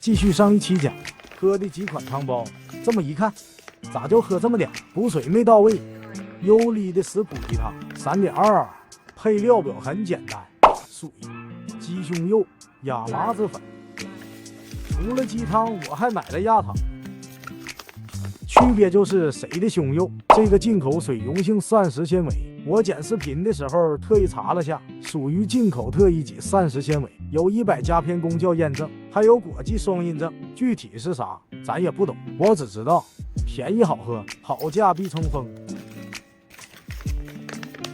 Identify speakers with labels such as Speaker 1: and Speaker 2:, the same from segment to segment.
Speaker 1: 继续上一期讲喝的几款汤包，这么一看，咋就喝这么点？补水没到位。优丽的食谱鸡汤3.2，配料表很简单，水、鸡胸肉、亚麻籽粉。除了鸡汤，我还买了鸭汤。区别就是谁的胸肉，这个进口水溶性膳食纤维，我剪视频的时候特意查了下，属于进口特一级膳食纤维，有100家篇公教验证，还有国际双印证。具体是啥，咱也不懂，我只知道便宜好喝，好价必冲锋。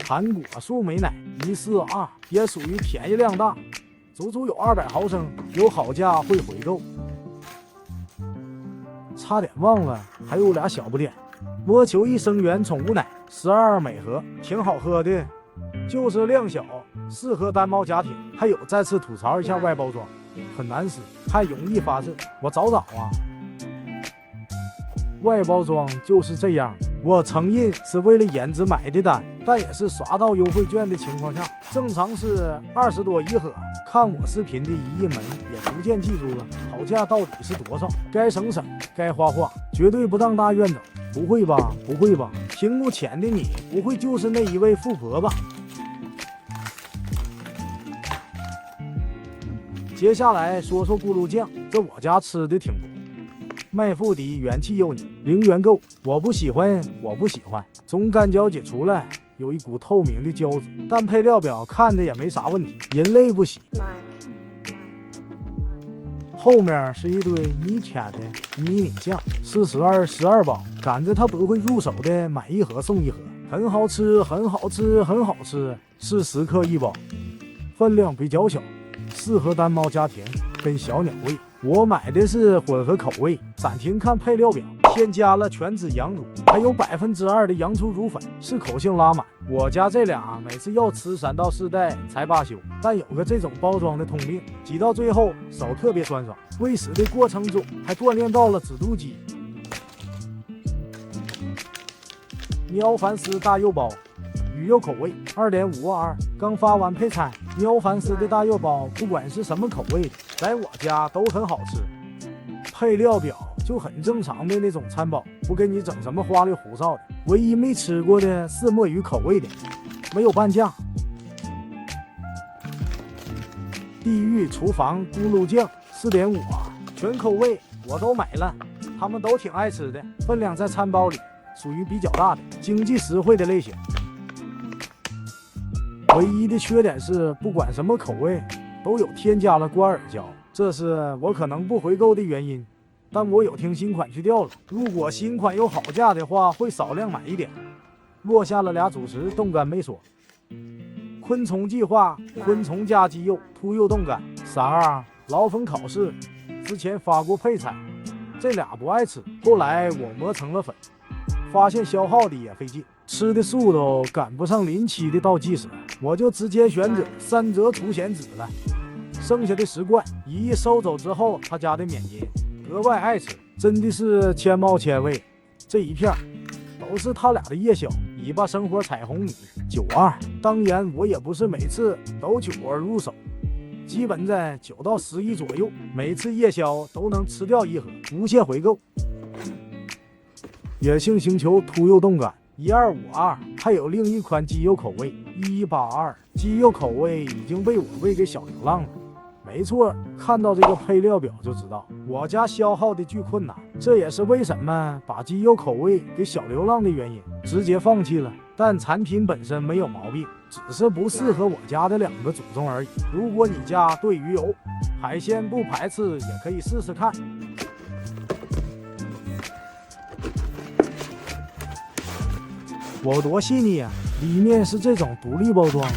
Speaker 1: 含果树美奶142也属于便宜量大，足足有200毫升，有好价会回购。差点忘了，还有俩小不点，摸球益生元宠物奶12每盒，挺好喝的，就是量小，适合单猫家庭。还有再次吐槽一下外包装，很难撕，还容易发热。我找啊，外包装就是这样。我承认是为了颜值买的单，但也是刷到优惠券的情况下，正常是20多一盒。看我视频的一们也逐渐记住了，好价到底是多少，该省省，该花花，绝对不当大院长。不会吧？不会吧？屏幕前的你不会就是那一位富婆吧？接下来说说咕噜酱，这我家吃的挺多。麦麸的元气幼女0元购，我不喜欢。从干胶解出来，有一股透明的胶质，但配料表看着也没啥问题，人类不喜。后面是一堆你甜的迷你酱，42包，赶着它不会入手的买一盒送一盒，很好吃，是10克1包，分量比较小，适合单猫家庭跟小鸟胃。我买的是混合口味，暂停看配料表，添加了全脂羊乳，还有2%的洋葱乳粉，是口性拉满。我家这俩每次要吃3到4袋才罢休，但有个这种包装的通病，挤到最后手特别酸爽。喂食的过程中还锻炼到了指肚肌。喵凡斯大肉包，鱼肉口味2.522，刚发完配餐。喵凡斯的大肉包不管是什么口味的，在我家都很好吃。配料表就很正常的那种餐包，不给你整什么花里胡哨的。唯一没吃过的是墨鱼口味的，没有半价。地狱厨房咕噜酱4.5全口味我都买了，他们都挺爱吃的，分量在餐包里，属于比较大的，经济实惠的类型。唯一的缺点是，不管什么口味都有添加了瓜尔胶，这是我可能不回购的原因。但我有听新款去掉了，如果新款有好价的话，会少量买一点。落下了俩主食冻干没说。昆虫计划，昆虫加鸡肉兔肉冻干32，老粉考试之前发过配菜，这俩不爱吃，后来我磨成了粉，发现消耗的也费劲，吃的速度赶不上临期的倒计时，我就直接选择3折除险纸了。剩下的10罐一收走之后，他家的免筋格外爱吃，真的是千毛千味。这一片都是他俩的夜宵，尾巴生活彩虹米92。当然我也不是每次都9入手，基本在9到11左右，每次夜宵都能吃掉一盒，无限回购。野性星球兔肉冻干1252，还有另一款鸡肉口味1182，鸡肉口味已经被我喂给小流浪了。没错，看到这个配料表就知道我家消耗的巨困难，这也是为什么把鸡肉口味给小流浪的原因，直接放弃了。但产品本身没有毛病，只是不适合我家的2个祖宗而已。如果你家对鱼油海鲜不排斥，也可以试试看。我多细腻啊，里面是这种独立包装，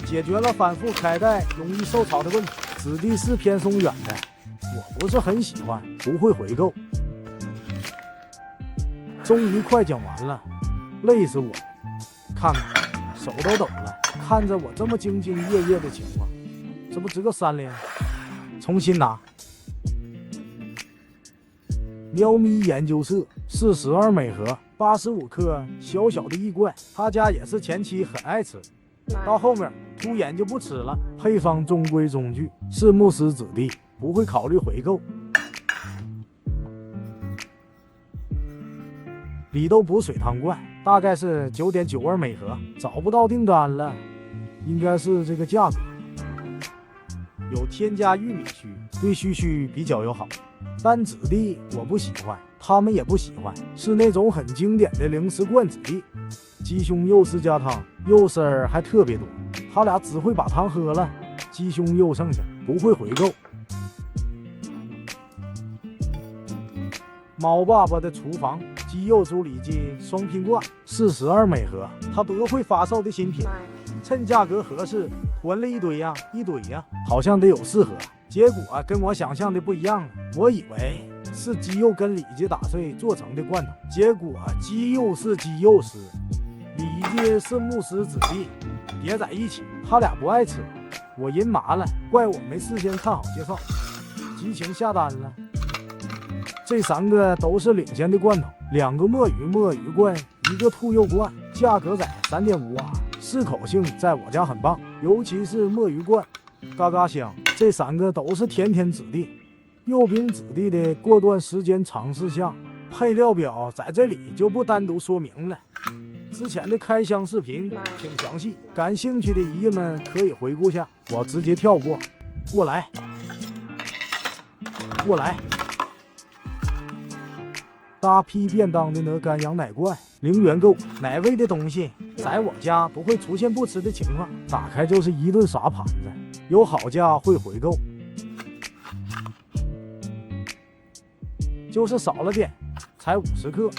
Speaker 1: 解决了反复开袋容易受潮的问题，质地是偏松软的，我不是很喜欢，不会回购。终于快讲完了，累死我了，看看手都抖了，看着我这么兢兢业业的情况，这不值个3连？重新拿。喵咪研究社42每盒，85克，小小的1罐，他家也是前期很爱吃，到后面突然就不吃了。配方中规中矩，是牧师子弟，不会考虑回购。里豆补水汤罐，大概是9.92每盒，找不到订单了，应该是这个价格。有添加玉米须，对须须比较友好，但质地我不喜欢，他们也不喜欢，是那种很经典的零食罐质地。鸡胸肉丝加汤，肉丝儿还特别多，他俩只会把汤喝了，鸡胸肉剩下，不会回购。猫爸爸的厨房鸡肉猪里脊双拼罐，42每盒，他多会发售的新品，趁价格合适囤了一堆呀，好像得有4盒，结果跟我想象的不一样了，我以为是鸡肉跟里脊打碎做成的罐头，结果鸡肉是鸡肉丝，里脊是慕斯子弟叠在一起，他俩不爱吃，我人麻了，怪我没事先看好介绍，激情下单了。这3个都是领先的罐头，2个墨鱼罐，1个兔肉罐，价格在3.5啊，适口性在我家很棒，尤其是墨鱼罐，嘎嘎香。这3个都是甜甜质地、肉饼质地的过段时间尝试项，配料表在这里就不单独说明了。之前的开箱视频挺详细，感兴趣的姨爷们可以回顾下，我直接跳过。过来，大批便当的鹅肝羊奶罐，0元购，奶味的东西在我家不会出现不吃的情况，打开就是一顿耍盘子，有好价会回购，就是少了点，才50克。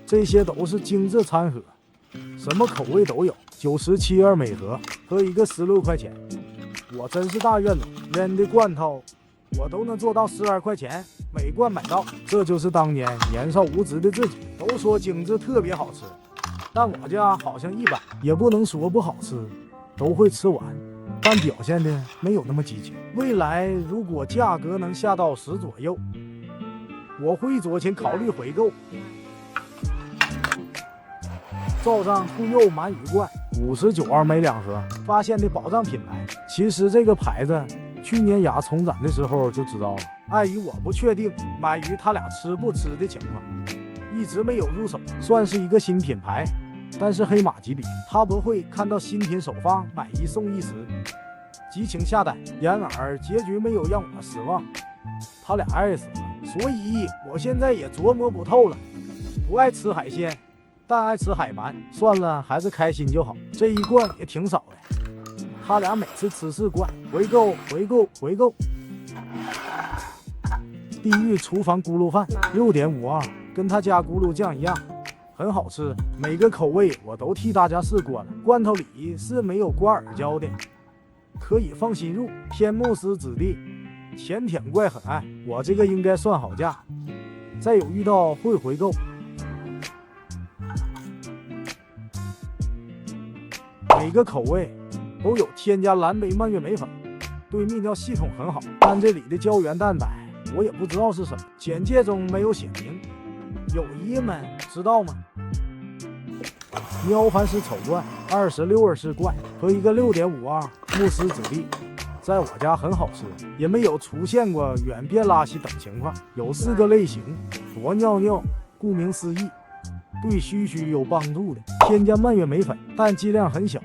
Speaker 1: 这些都是精致餐盒，什么口味都有，97.2每盒，和一个16块钱。我真是大院子，扔的罐头我都能做到12块钱每罐买到，这就是当年年少无知的自己。都说精致特别好吃，但我家好像一般，也不能说不好吃，都会吃完，但表现的没有那么激情。未来如果价格能下到10左右，我会酌情考虑回购。照上兔肉鳗鱼罐，59.2每2盒，发现的保障品牌。其实这个牌子去年牙重展的时候就知道了，碍于我不确定鳗鱼他俩吃不吃的情况，一直没有入手，算是一个新品牌，但是黑马级别，他不会看到新品首发买1送1时，激情下单，然而结局没有让我失望，他俩爱死了，所以我现在也琢磨不透了，不爱吃海鲜，但爱吃海鳗，算了，还是开心就好。这一罐也挺少的，他俩每次吃4罐，回购。地狱厨房咕噜饭6.52，跟他家咕噜酱一样，很好吃。每个口味我都替大家试过了，罐头里是没有瓜尔胶的，可以放心入。偏慕斯质地，甜舔怪很爱，我这个应该算好价，再有遇到会回购。每个口味都有添加蓝莓蔓越莓粉，对泌尿系统很好，但这里的胶原蛋白我也不知道是什么，简介中没有写明，有姨爷们知道吗？喵凡氏丑罐26耳式罐和一个6.52慕斯质地，在我家很好吃，也没有出现过远便拉稀等情况。有4个类型，多尿尿，顾名思义，对须须有帮助的，添加蔓越莓粉，但剂量很小，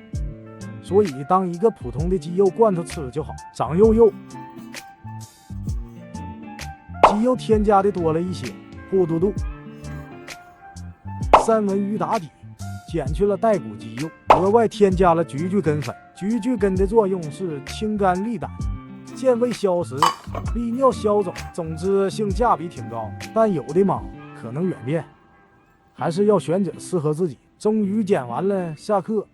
Speaker 1: 所以当一个普通的鸡肉罐头吃就好，长肉。鸡肉添加的多了一些，糊嘟嘟。三文鱼打底，减去了带骨鸡肉，额外添加了菊苣根粉。菊苣根的作用是清肝利胆、健胃消食、利尿消肿，总之性价比挺高。但有的猫可能远便，还是要选择适合自己。终于剪完了，下课。